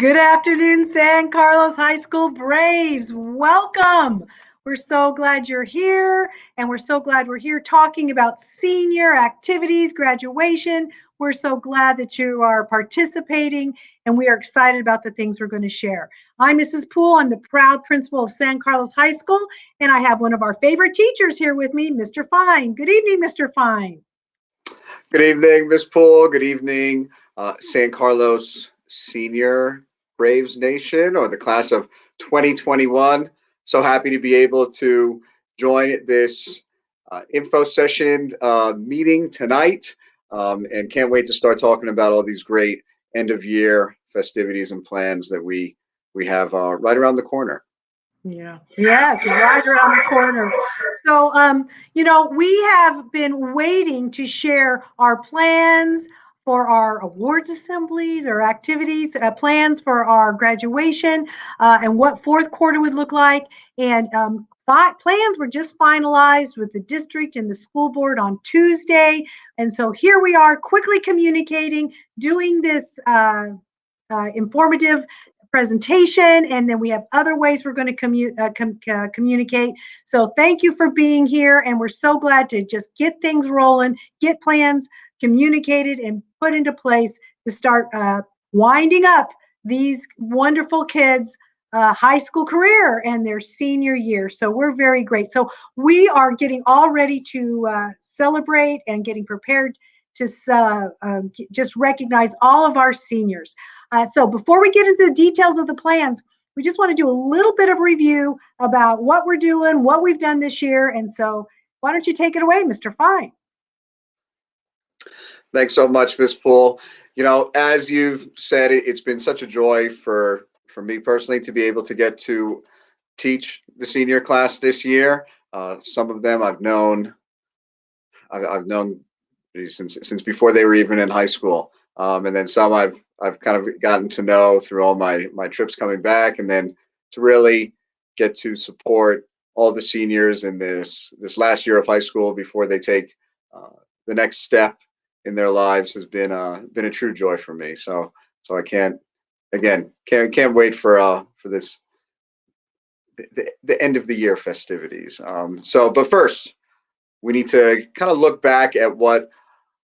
Good afternoon, San Carlos High School Braves. Welcome. We're so glad you're here, and we're so glad we're here talking about senior activities, graduation. We're so glad that you are participating, and we are excited about the things we're going to share. I'm Mrs. Poole. I'm the proud principal of San Carlos High School, and I have one of our favorite teachers here with me, Mr. Fine. Good evening, Mr. Fine. Good evening, Miss Poole. Good evening, San Carlos Senior Braves Nation, or the class of 2021. So happy to be able to join this info session meeting tonight, and can't wait to start talking about all these great end of year festivities and plans that we have right around the corner. Yeah. Yes, right around the corner. So, we have been waiting to share our plans for our awards assemblies or activities, plans for our graduation, and what fourth quarter would look like. And plans were just finalized with the district and the school board on Tuesday. And so here we are, quickly communicating, doing this informative presentation, and then we have other ways we're going to communicate. So thank you for being here, and we're so glad to just get things rolling, get plans communicated and put into place to start winding up these wonderful kids' high school career and their senior year. So we're very great. So we are getting all ready to celebrate and getting prepared to just recognize all of our seniors. So before we get into the details of the plans, we just want to do a little bit of review about what we're doing, what we've done this year. And so why don't you take it away, Mr. Fine? Thanks so much, Miss Poole. As you've said, it's been such a joy for me personally to be able to get to teach the senior class this year. Some of them I've known since before they were even in high school, and then some I've kind of gotten to know through all my trips coming back, and then to really get to support all the seniors in this last year of high school before they take the next step in their lives has been a true joy for me. So I can't wait for this the end of the year festivities. But first we need to kind of look back at what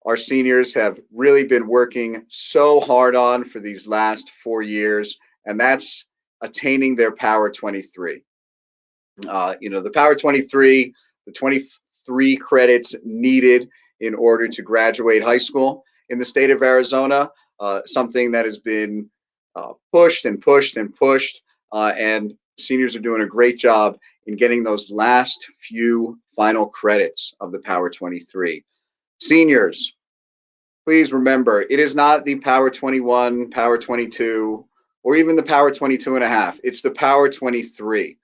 our seniors have really been working so hard on for these last 4 years, and that's attaining their Power 23. The Power 23, the 23 credits needed in order to graduate high school in the state of Arizona, something that has been pushed and pushed and pushed, and seniors are doing a great job in getting those last few final credits of the Power 23. Seniors, please remember, it is not the Power 21, Power 22, or even the Power 22 and a half. It's the Power 23.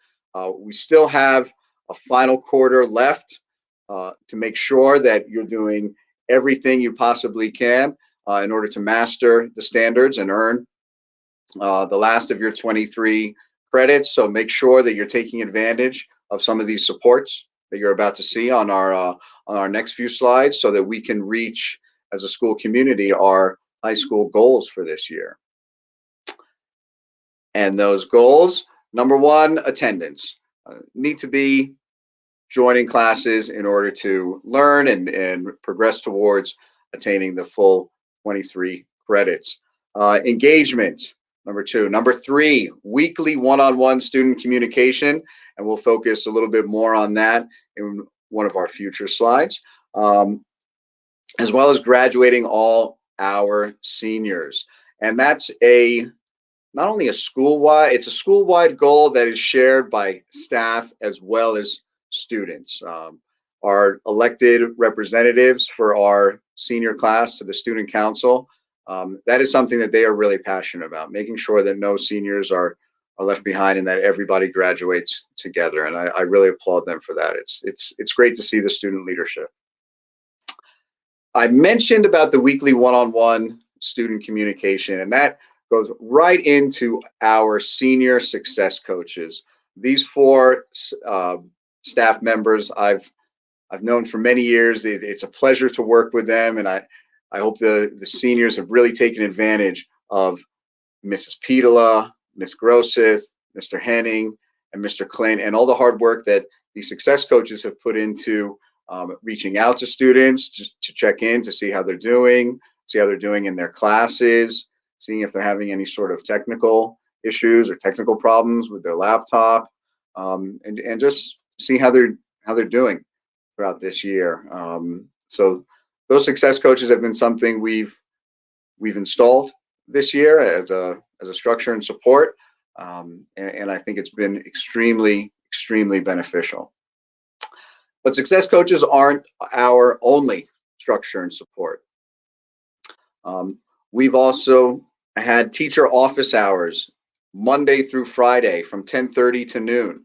We still have a final quarter left to make sure that you're doing everything you possibly can in order to master the standards and earn the last of your 23 credits. So make sure that you're taking advantage of some of these supports that you're about to see on our next few slides, so that we can reach, as a school community, our high school goals for this year. And those goals, number one, attendance. Need to be joining classes in order to learn and progress towards attaining the full 23 credits. Engagement, number two. Number three, weekly one-on-one student communication, and we'll focus a little bit more on that in one of our future slides, as well as graduating all our seniors. And that's not only it's a school-wide goal that is shared by staff as well as students. Our elected representatives for our senior class to the student council, that is something that they are really passionate about, making sure that no seniors are left behind and that everybody graduates together. And I really applaud them for that. It's great to see the student leadership. I mentioned about the weekly one-on-one student communication, and that goes right into our senior success coaches. These four staff members I've known for many years. It's a pleasure to work with them, and I hope the seniors have really taken advantage of Mrs. Petola, Miss Grossith, Mr. Henning, and Mr. Clint, and all the hard work that the success coaches have put into reaching out to students to check in to see how they're doing, see how they're doing in their classes, seeing if they're having any sort of technical issues or technical problems with their laptop, and just see how they're doing throughout this year. So those success coaches have been something we've installed this year as a structure and support, and I think it's been extremely beneficial. But success coaches aren't our only structure and support. We've also had teacher office hours Monday through Friday from 10:30 to noon,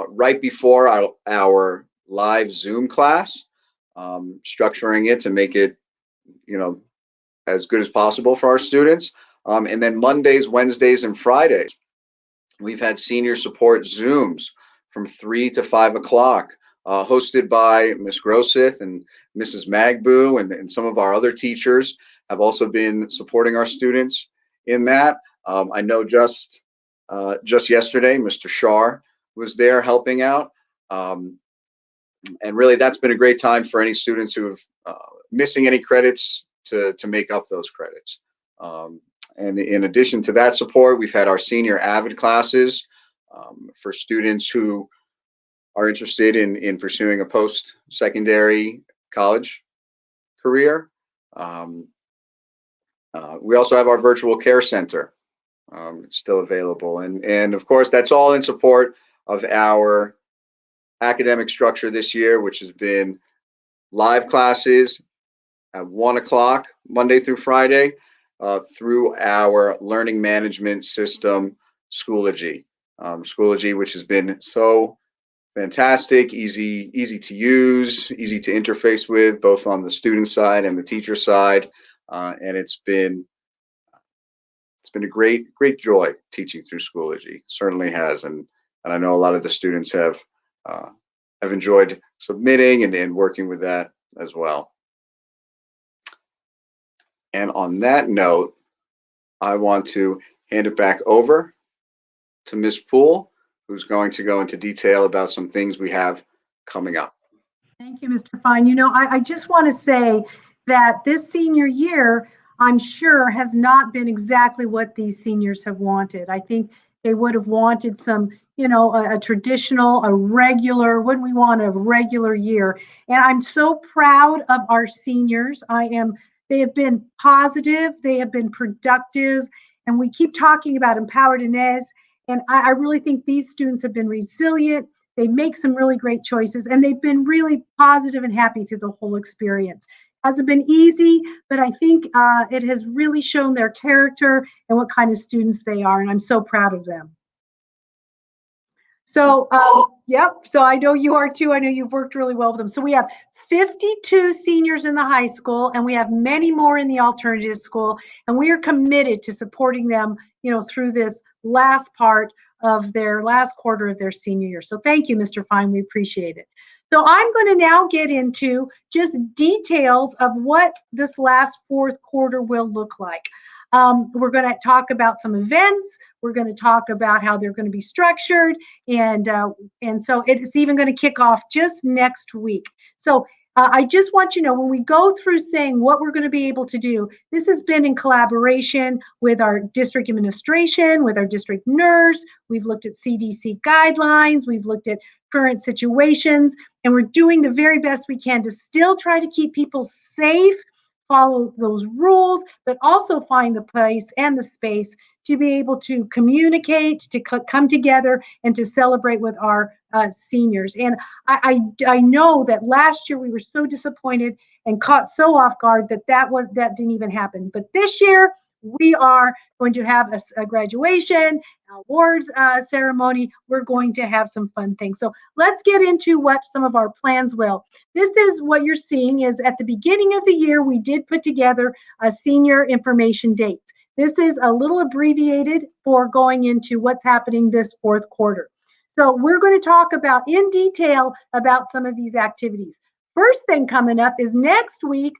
right before our live Zoom class, structuring it to make it, as good as possible for our students. And then Mondays, Wednesdays, and Fridays, we've had senior support Zooms from 3 to 5 o'clock, hosted by Miss Grossith and Mrs. Magbu, and some of our other teachers have also been supporting our students in that. I know just yesterday, Mr. Shar was there helping out. And really, that's been a great time for any students who have missing any credits to make up those credits. And in addition to that support, we've had our senior AVID classes for students who are interested in pursuing a post-secondary college career. We also have our virtual care center still available. And of course, that's all in support of our academic structure this year, which has been live classes at 1 o'clock Monday through Friday through our learning management system, Schoology. Schoology, which has been so fantastic, easy to use, easy to interface with, both on the student side and the teacher side. And it's been a great joy teaching through Schoology. Certainly has, and I know a lot of the students have enjoyed submitting and working with that as well. And on that note, I want to hand it back over to Ms. Poole, who's going to go into detail about some things we have coming up. Thank you, Mr. Fine. I just want to say that this senior year, I'm sure, has not been exactly what these seniors have wanted. I think they would have wanted some, a traditional, a regular, wouldn't we want a regular year? And I'm so proud of our seniors. They have been positive, they have been productive, and we keep talking about Empowered Inez. And I really think these students have been resilient. They make some really great choices, and they've been really positive and happy through the whole experience. Hasn't been easy, but I think it has really shown their character and what kind of students they are, and I'm so proud of them. So, yep, so I know you are too. I know you've worked really well with them. So we have 52 seniors in the high school, and we have many more in the alternative school, and we are committed to supporting them, through this last part of their last quarter of their senior year. So thank you, Mr. Fine. We appreciate it. So I'm going to now get into just details of what this last fourth quarter will look like. We're going to talk about some events. We're going to talk about how they're going to be structured. And so it's even going to kick off just next week. So I just want you to know, when we go through saying what we're going to be able to do, this has been in collaboration with our district administration, with our district nurse. We've looked at CDC guidelines. We've looked at current situations, and we're doing the very best we can to still try to keep people safe, follow those rules, but also find the place and the space to be able to communicate, to come together, and to celebrate with our seniors. And I know that last year we were so disappointed and caught so off guard that didn't even happen. But this year we are going to have a graduation, awards ceremony. We're going to have some fun things. So let's get into what some of our plans will. This is what you're seeing is at the beginning of the year, we did put together a senior information dates. This is a little abbreviated for going into what's happening this fourth quarter. So we're going to talk about in detail about some of these activities. First thing coming up is next week,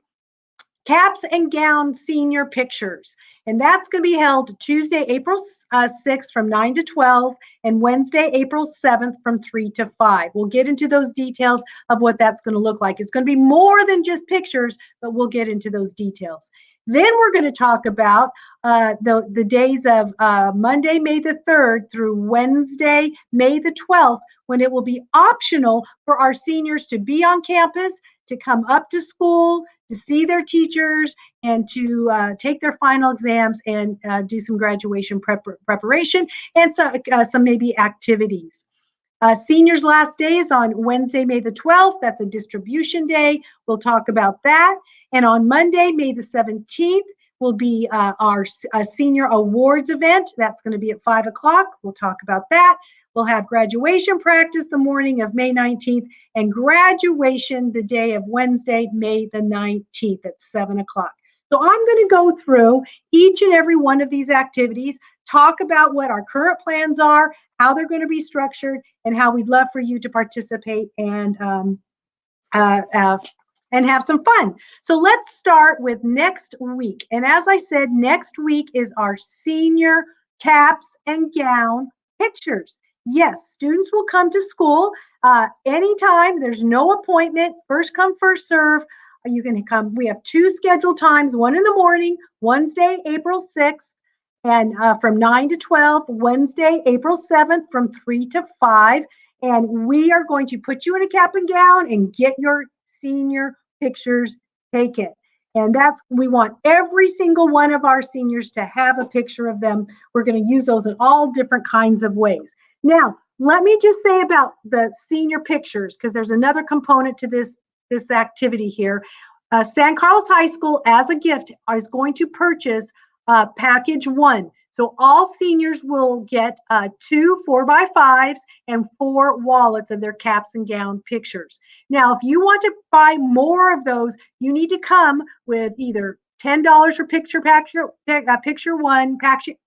Caps and Gown Senior Pictures. And that's going to be held Tuesday, April 6th from 9 to 12 and Wednesday, April 7th from 3 to 5. We'll get into those details of what that's going to look like. It's going to be more than just pictures, but we'll get into those details. Then we're going to talk about the days of Monday, May the 3rd through Wednesday, May the 12th, when it will be optional for our seniors to be on campus, to come up to school, to see their teachers, and to take their final exams and do some graduation preparation and some maybe activities. Seniors' last day is on Wednesday, May the 12th. That's a distribution day. We'll talk about that. And on Monday, May the 17th, will be our senior awards event. That's going to be at 5 o'clock. We'll talk about that. We'll have graduation practice the morning of May 19th and graduation the day of Wednesday, May the 19th at 7 o'clock. So I'm going to go through each and every one of these activities, talk about what our current plans are, how they're going to be structured, and how we'd love for you to participate and have some fun. So let's start with next week. And as I said, next week is our senior caps and gown pictures. Yes, students will come to school anytime. There's no appointment. First come, first serve. You can come. We have 2 scheduled times, one in the morning, Wednesday, April 6th, and from 9 to 12, Wednesday, April 7th, from 3 to 5. And we are going to put you in a cap and gown and get your senior pictures taken. And we want every single one of our seniors to have a picture of them. We're going to use those in all different kinds of ways. Now, let me just say about the senior pictures, because there's another component to this activity here. San Carlos High School, as a gift, is going to purchase package 1. So all seniors will get 2 4x5s and 4 wallets of their caps and gown pictures. Now, if you want to buy more of those, you need to come with either $10 for picture 1,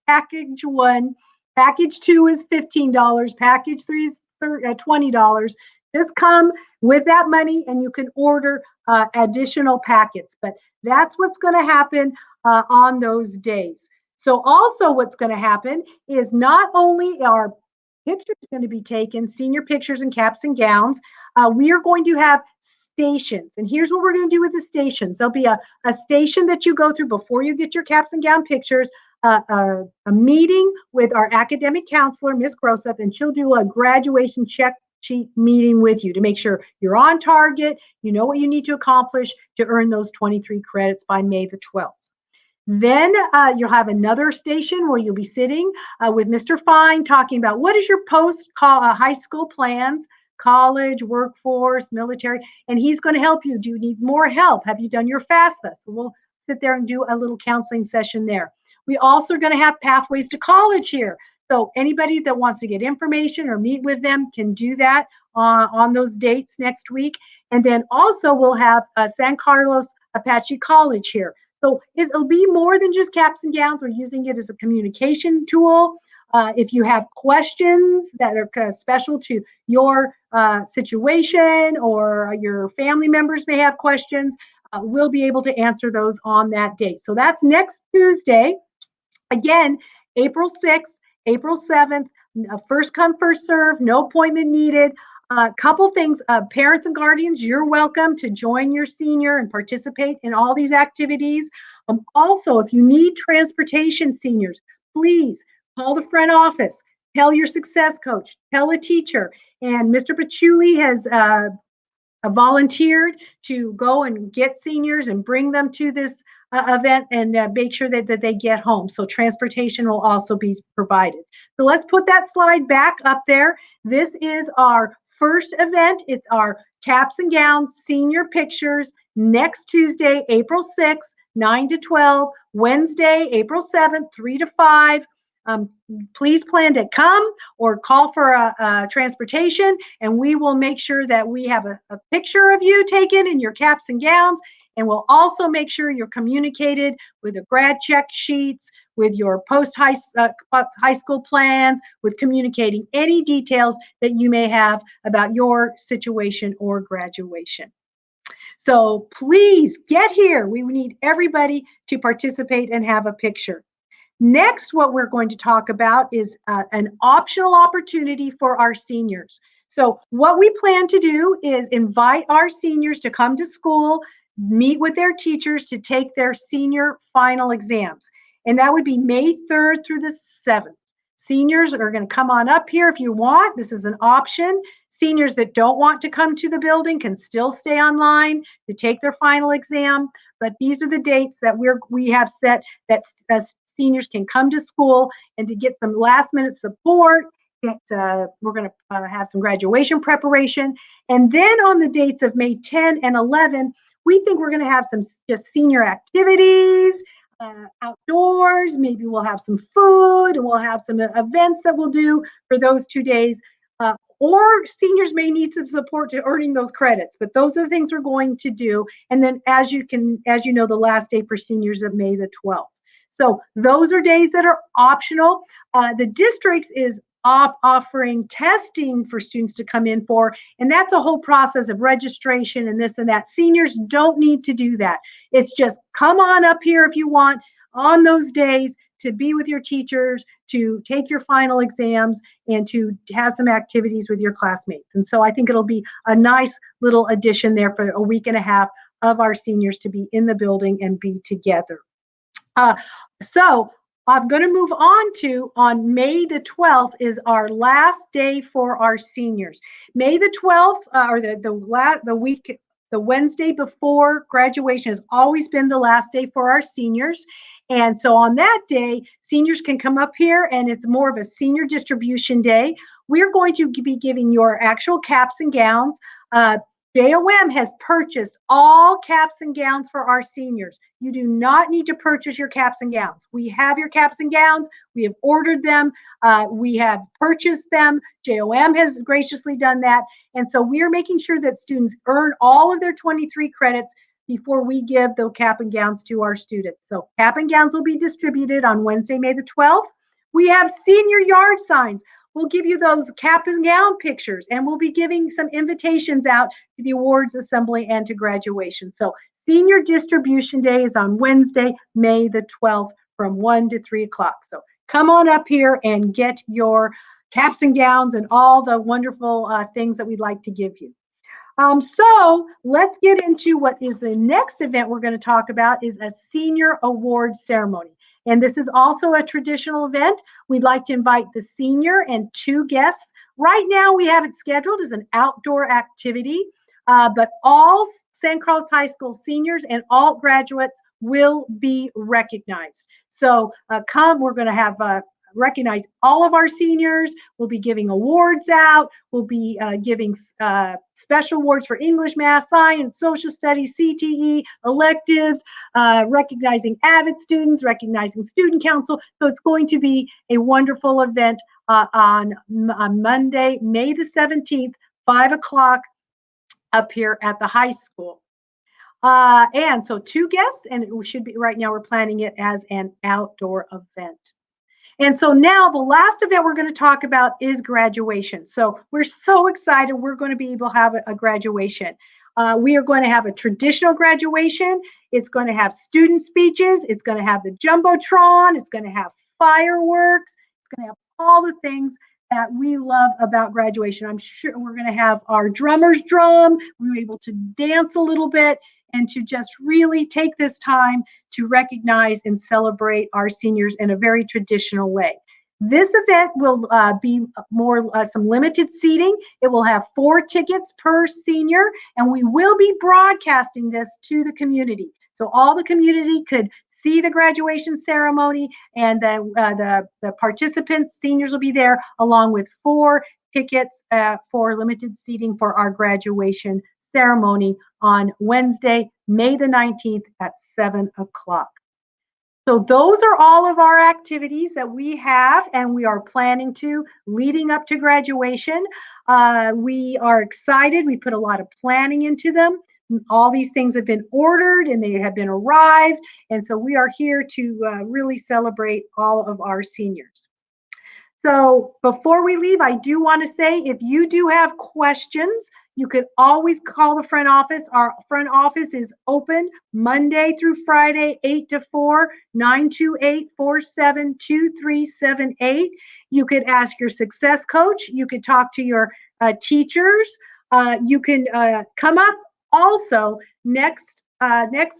package 1, package 2 is $15, package 3 is $20. Just come with that money and you can order additional packets. But that's what's going to happen on those days. So also what's going to happen is not only are pictures going to be taken, senior pictures and caps and gowns, we are going to have stations. And here's what we're going to do with the stations. There'll be a station that you go through before you get your caps and gown pictures, a meeting with our academic counselor, Ms. Groseth, and she'll do a graduation check sheet meeting with you to make sure you're on target, you know what you need to accomplish to earn those 23 credits by May the 12th. Then you'll have another station where you'll be sitting with Mr. Fine talking about what is your post-high school plans, college, workforce, military, and he's going to help you. Do you need more help? Have you done your FAFSA? So we'll sit there and do a little counseling session there. We also are going to have Pathways to College here. So anybody that wants to get information or meet with them can do that on those dates next week. And then also we'll have San Carlos Apache College here. So it'll be more than just caps and gowns. We're using it as a communication tool. If you have questions that are special to your situation or your family members may have questions, we'll be able to answer those on that date. So that's next Tuesday. Again, April 6th, April 7th, first come, first serve, no appointment needed. Couple things, parents and guardians, you're welcome to join your senior and participate in all these activities. Also, if you need transportation, seniors, please call the front office, tell your success coach, tell a teacher. And Mr. Pachuli has volunteered to go and get seniors and bring them to this event and make sure that they get home. So transportation will also be provided. So let's put that slide back up there. This is our first event. It's our caps and gowns senior pictures next Tuesday, April 6th, 9 to 12, Wednesday, April 7th, 3 to 5. Please plan to come or call for a transportation, and we will make sure that we have a picture of you taken in your caps and gowns, and we'll also make sure you're communicated with the grad check sheets, with your post-high school plans, with communicating any details that you may have about your situation or graduation. So please get here. We need everybody to participate and have a picture. Next, what we're going to talk about is an optional opportunity for our seniors. So, what we plan to do is invite our seniors to come to school, meet with their teachers to take their senior final exams. And that would be May 3rd through the 7th. Seniors are going to come on up here if you want. This is an option. Seniors that don't want to come to the building can still stay online to take their final exam. But these are the dates that we have set that seniors can come to school and to get some last minute support. We're going to have some graduation preparation. And then on the dates of May 10 and 11, we think we're going to have some just senior activities, outdoors. Maybe we'll have some food and we'll have some events that we'll do for those 2 days. Or seniors may need some support to earning those credits, but those are the things we're going to do. And then as you know, the last day for seniors is May the 12th. So those are days that are optional. The districts is offering testing for students to come in for, and that's a whole process of registration and this and that. Seniors don't need to do that. It's just come on up here if you want on those days to be with your teachers, to take your final exams, and to have some activities with your classmates. And so I think it'll be a nice little addition there for a week and a half of our seniors to be in the building and be together. So I'm going to move on May the 12th is our last day for our seniors. May the 12th, or the week, the Wednesday before graduation has always been the last day for our seniors. And so on that day, seniors can come up here and it's more of a senior distribution day. We're going to be giving your actual caps and gowns. JOM has purchased all caps and gowns for our seniors. You do not need to purchase your caps and gowns. We have your caps and gowns. We have ordered them. We have purchased them. JOM has graciously done that. And so we are making sure that students earn all of their 23 credits before we give the cap and gowns to our students. So cap and gowns will be distributed on Wednesday, May the 12th. We have senior yard signs. We'll give you those cap and gown pictures, and we'll be giving some invitations out to the awards assembly and to graduation. So senior distribution day is on Wednesday, May the 12th from 1 to 3 o'clock. So come on up here and get your caps and gowns and all the wonderful things that we'd like to give you. So let's get into what is the next event we're going to talk about is a senior award ceremony. And this is also a traditional event. We'd like to invite the senior and 2 guests. Right now we have it scheduled as an outdoor activity, but all San Carlos High School seniors and all graduates will be recognized. So we're going to have recognize all of our seniors. We'll be giving awards out. We'll be giving special awards for English, Math, Science, Social Studies, CTE, electives, recognizing AVID students, recognizing Student Council. So it's going to be a wonderful event on Monday, May the 17th, 5 o'clock up here at the high school. And so 2 guests, and it should be right now we're planning it as an outdoor event. And so now the last event we're going to talk about is graduation. So we're so excited we're going to be able to have a graduation. We are going to have a traditional graduation. It's going to have student speeches. It's going to have the Jumbotron. It's going to have fireworks. It's going to have all the things that we love about graduation. I'm sure we're going to have our drummers drum. We're able to dance a little bit and to just really take this time to recognize and celebrate our seniors in a very traditional way. This event will be more some limited seating. It will have 4 tickets per senior, and we will be broadcasting this to the community. So all the community could see the graduation ceremony, and the participants, seniors will be there along with 4 tickets for limited seating for our graduation ceremony on Wednesday, May the 19th at 7 o'clock. So those are all of our activities that we have and we are planning to leading up to graduation. We are excited. We put a lot of planning into them. All these things have been ordered and they have been arrived. And so we are here to really celebrate all of our seniors. So before we leave, I do want to say if you do have questions, you could always call the front office. Our front office is open Monday through Friday, 8 to 4, 928-472378. You could ask your success coach. You could talk to your teachers. You can come up also next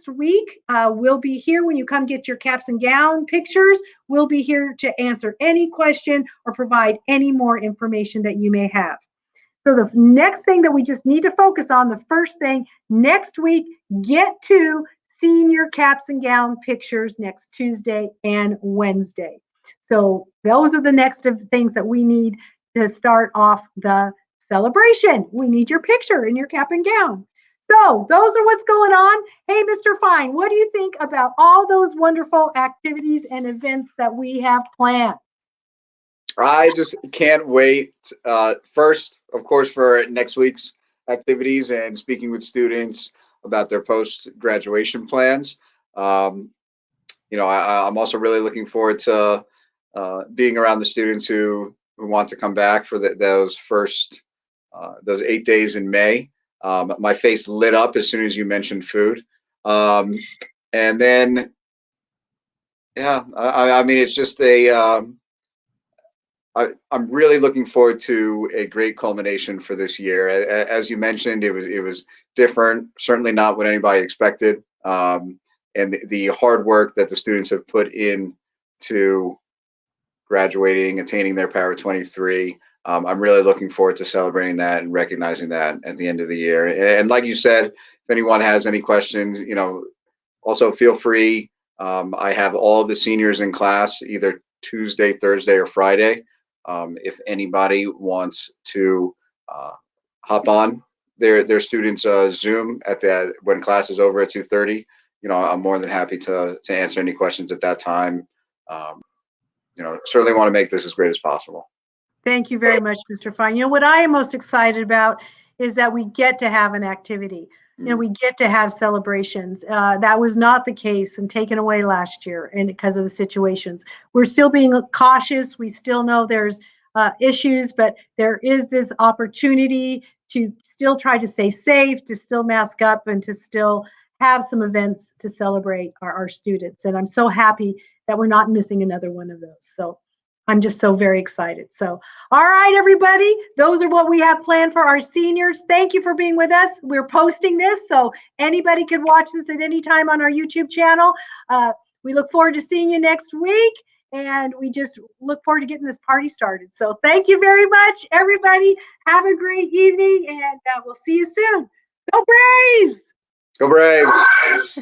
week. We'll be here when you come get your caps and gown pictures. We'll be here to answer any question or provide any more information that you may have. So the next thing that we just need to focus on, the first thing next week, get to senior caps and gown pictures next Tuesday and Wednesday. So those are the next things that we need to start off the celebration. We need your picture in your cap and gown. So those are what's going on. Hey, Mr. Fine, what do you think about all those wonderful activities and events that we have planned? I just can't wait. First, of course, for next week's activities and speaking with students about their post graduation plans. Um, I'm also really looking forward to being around the students who want to come back for those 8 days in May. My face lit up as soon as you mentioned food. Um, and then, yeah, I mean, it's just I'm really looking forward to a great culmination for this year. As you mentioned, it was different. Certainly not what anybody expected, and the hard work that the students have put in to graduating, attaining their Power 23. I'm really looking forward to celebrating that and recognizing that at the end of the year. And like you said, if anyone has any questions, also feel free. I have all the seniors in class either Tuesday, Thursday, or Friday. If anybody wants to hop on their students' Zoom at that when class is over at 2:30, I'm more than happy to answer any questions at that time. Um, certainly want to make this as great as possible. Thank you very much, Mr. Fine. What I am most excited about is that we get to have an activity. Mm. We get to have celebrations. That was not the case and taken away last year, and because of the situations. We're still being cautious. We still know there's issues, but there is this opportunity to still try to stay safe, to still mask up, and to still have some events to celebrate our students. And I'm so happy that we're not missing another one of those. So I'm just so very excited. So, all right, everybody, those are what we have planned for our seniors. Thank you for being with us. We're posting this, so anybody could watch this at any time on our YouTube channel. We look forward to seeing you next week, and we just look forward to getting this party started. So thank you very much, everybody. Have a great evening, and we'll see you soon. Go Braves! Go Braves!